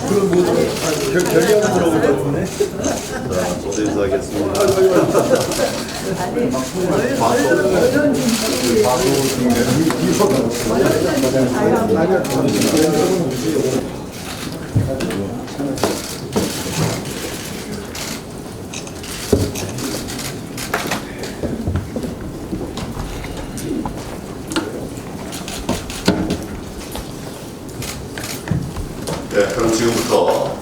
그럼 뭐 결의하고 물어볼 거네. 자, 저도 인사하겠습니다. 네, 그럼 지금부터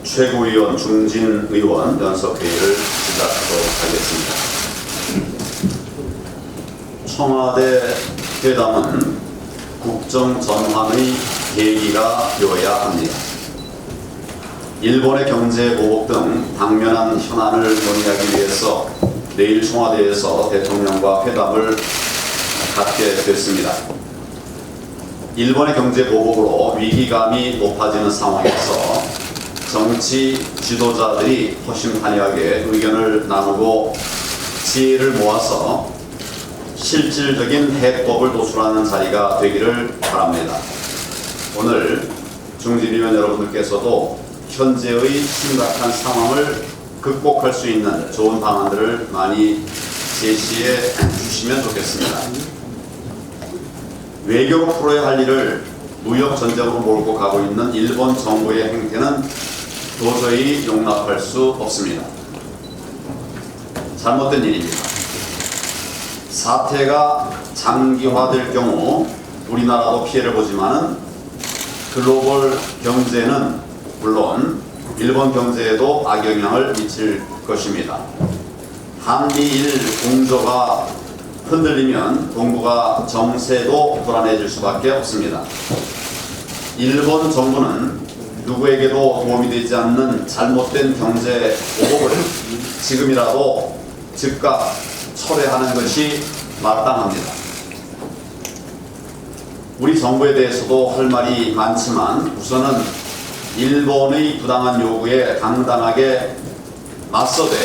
최고위원 중진 의원 연석회의를 시작하도록 하겠습니다. 청와대 회담은 국정 전환의 계기가 되어야 합니다. 일본의 경제 보복 등 당면한 현안을 논의하기 위해서 내일 청와대에서 대통령과 회담을 갖게 됐습니다. 일본의 경제 보복으로 위기감이 높아지는 상황에서 정치 지도자들이 허심탄회하게 의견을 나누고 지혜를 모아서 실질적인 해법을 도출하는 자리가 되기를 바랍니다. 오늘 중진위원 여러분들께서도 현재의 심각한 상황을 극복할 수 있는 좋은 방안들을 많이 제시해 주시면 좋겠습니다. 외교로 풀어야 할 일을 무역 전쟁으로 몰고 가고 있는 일본 정부의 행태는 도저히 용납할 수 없습니다. 잘못된 일입니다. 사태가 장기화될 경우 우리나라도 피해를 보지만은 글로벌 경제는 물론 일본 경제에도 악영향을 미칠 것입니다. 한미일 공조가 흔들리면 동북아 정세도 불안해질 수밖에 없습니다. 일본 정부는 누구에게도 도움이 되지 않는 잘못된 경제 보복을 지금이라도 즉각 철회하는 것이 마땅합니다. 우리 정부에 대해서도 할 말이 많지만 우선은 일본의 부당한 요구에 당당하게 맞서되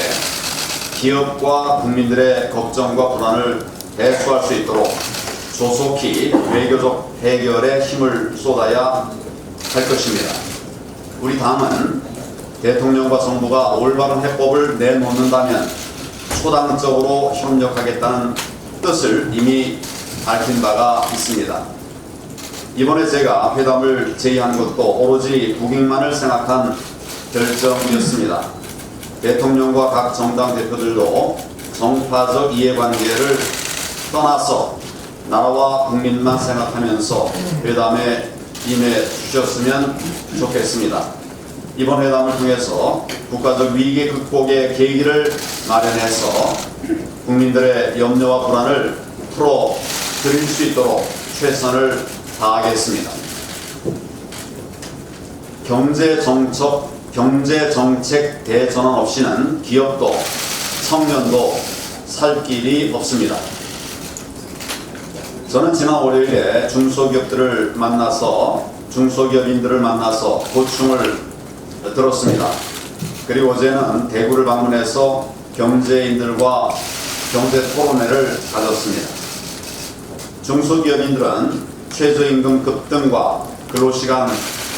기업과 국민들의 걱정과 불안을 해소할 수 있도록 조속히 외교적 해결에 힘을 쏟아야 할 것입니다. 우리 당은 대통령과 정부가 올바른 해법을 내놓는다면 초당적으로 협력하겠다는 뜻을 이미 밝힌 바가 있습니다. 이번에 제가 회담을 제의한 것도 오로지 국익만을 생각한 결정이었습니다. 대통령과 각 정당 대표들도 정파적 이해관계를 떠나서 나라와 국민만 생각하면서 회담에 임해 주셨으면 좋겠습니다. 이번 회담을 통해서 국가적 위기 극복의 계기를 마련해서 국민들의 염려와 불안을 풀어드릴 수 있도록 최선을 다하겠습니다. 경제정책 대전환 없이는 기업도 청년도 살 길이 없습니다. 저는 지난 월요일에 중소기업인들을 만나서 고충을 들었습니다. 그리고 어제는 대구를 방문해서 경제인들과 경제 토론회를 가졌습니다. 중소기업인들은 최저임금 급등과 근로시간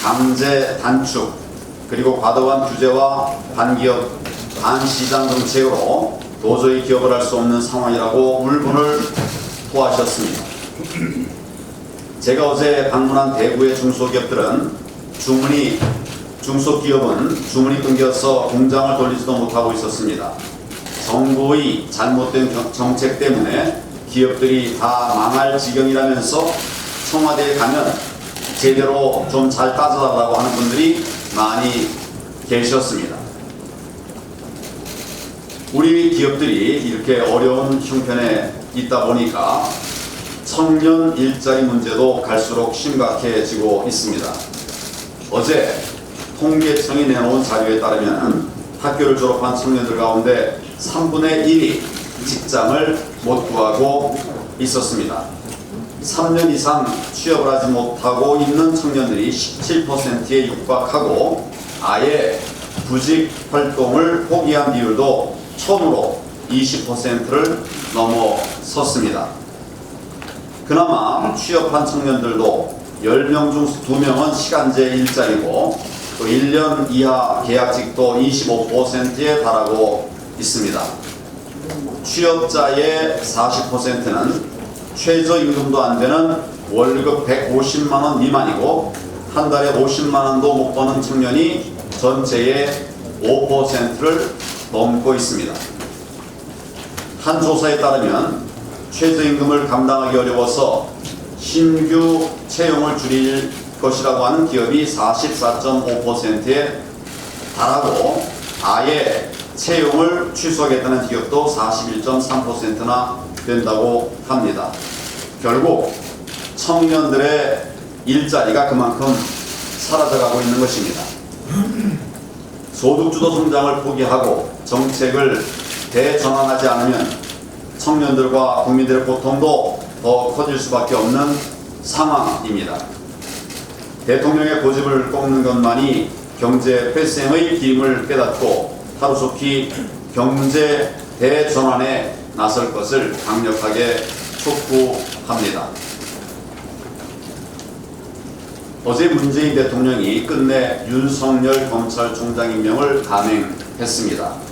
강제 단축 그리고 과도한 규제와 반기업 반시장 정책으로 도저히 기업을 할 수 없는 상황이라고 울분을 토하셨습니다. 제가 어제 방문한 대구의 중소기업들은 중소기업은 주문이 끊겨서 공장을 돌리지도 못하고 있었습니다. 정부의 잘못된 정책 때문에 기업들이 다 망할 지경이라면서 청와대에 가면 제대로 좀 잘 따져달라고 하는 분들이 많이 계셨습니다. 우리 기업들이 이렇게 어려운 형편에 있다 보니까 청년 일자리 문제도 갈수록 심각해지고 있습니다. 어제 통계청이 내놓은 자료에 따르면 학교를 졸업한 청년들 가운데 3분의 1이 직장을 못 구하고 있었습니다. 3년 이상 취업을 하지 못하고 있는 청년들이 17%에 육박하고 아예 구직 활동을 포기한 비율도 처음으로 20%를 넘어섰습니다. 그나마 취업한 청년들도 10명 중 2명은 시간제 일자리고 또 1년 이하 계약직도 25%에 달하고 있습니다. 취업자의 40%는 최저임금도 안 되는 월급 150만 원 미만이고 한 달에 50만 원도 못 버는 청년이 전체의 5%를 넘고 있습니다. 한 조사에 따르면 최저임금을 감당하기 어려워서 신규 채용을 줄일 것이라고 하는 기업이 44.5%에 달하고 아예 채용을 취소하겠다는 기업도 41.3%나 된다고 합니다. 결국 청년들의 일자리가 그만큼 사라져가고 있는 것입니다. 소득주도 성장을 포기하고 정책을 대전환하지 않으면 청년들과 국민들의 고통도 더 커질 수밖에 없는 상황입니다. 대통령의 고집을 꺾는 것만이 경제 회생의 기임을 깨닫고 하루속히 경제 대전환에 나설 것을 강력하게 촉구합니다. 어제 문재인 대통령이 끝내 윤석열 검찰총장 임명을 강행했습니다.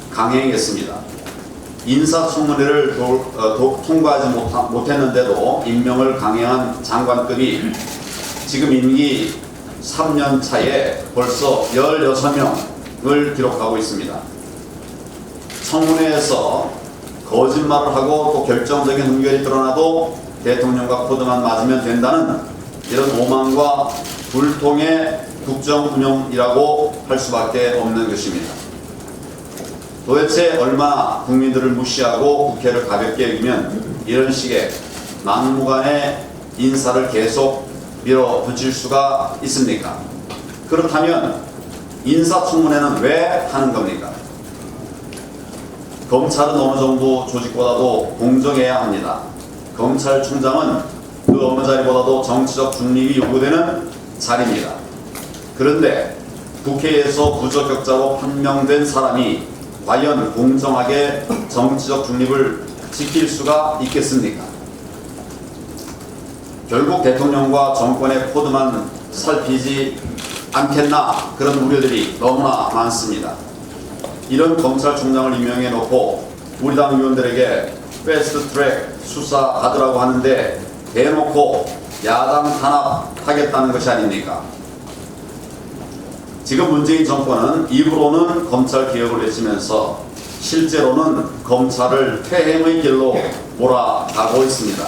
인사청문회를 통과하지 못했는데도 임명을 강행한 장관급이 지금 임기 3년 차에 벌써 16명을 기록하고 있습니다. 청문회에서 거짓말을 하고 또 결정적인 흠결이 드러나도 대통령과 코드만 맞으면 된다는 이런 오만과 불통의 국정운영이라고 할 수밖에 없는 것입니다. 도대체 얼마나 국민들을 무시하고 국회를 가볍게 여기면 이런 식의 막무가내 인사를 계속 밀어붙일 수가 있습니까? 그렇다면 인사청문회는 왜 하는 겁니까? 검찰은 어느 정도 조직보다도 공정해야 합니다. 검찰총장은 그 어느 자리보다도 정치적 중립이 요구되는 자리입니다. 그런데 국회에서 부적격자로 판명된 사람이 과연 공정하게 정치적 중립을 지킬 수가 있겠습니까? 결국 대통령과 정권의 코드만 살피지 않겠나 그런 우려들이 너무나 많습니다. 이런 검찰총장을 임명해 놓고 우리 당 의원들에게 패스트트랙 수사하더라고 하는데 대놓고 야당 탄압하겠다는 것이 아닙니까? 지금 문재인 정권은 입으로는 검찰 개혁을 외치면서 실제로는 검찰을 퇴행의 길로 몰아가고 있습니다.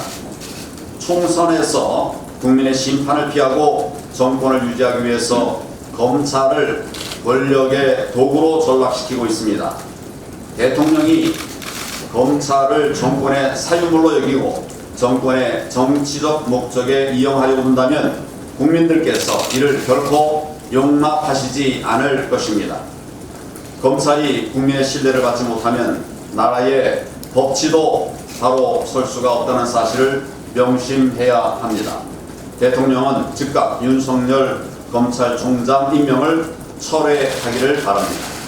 총선에서 국민의 심판을 피하고 정권을 유지하기 위해서 검찰을 권력의 도구로 전락시키고 있습니다. 대통령이 검찰을 정권의 사유물로 여기고 정권의 정치적 목적에 이용하려고 한다면 국민들께서 이를 결코 용납하시지 않을 것입니다. 검찰이 국민의 신뢰를 받지 못하면 나라의 법치도 바로 설 수가 없다는 사실을 명심해야 합니다. 대통령은 즉각 윤석열 검찰총장 임명을 철회하기를 바랍니다.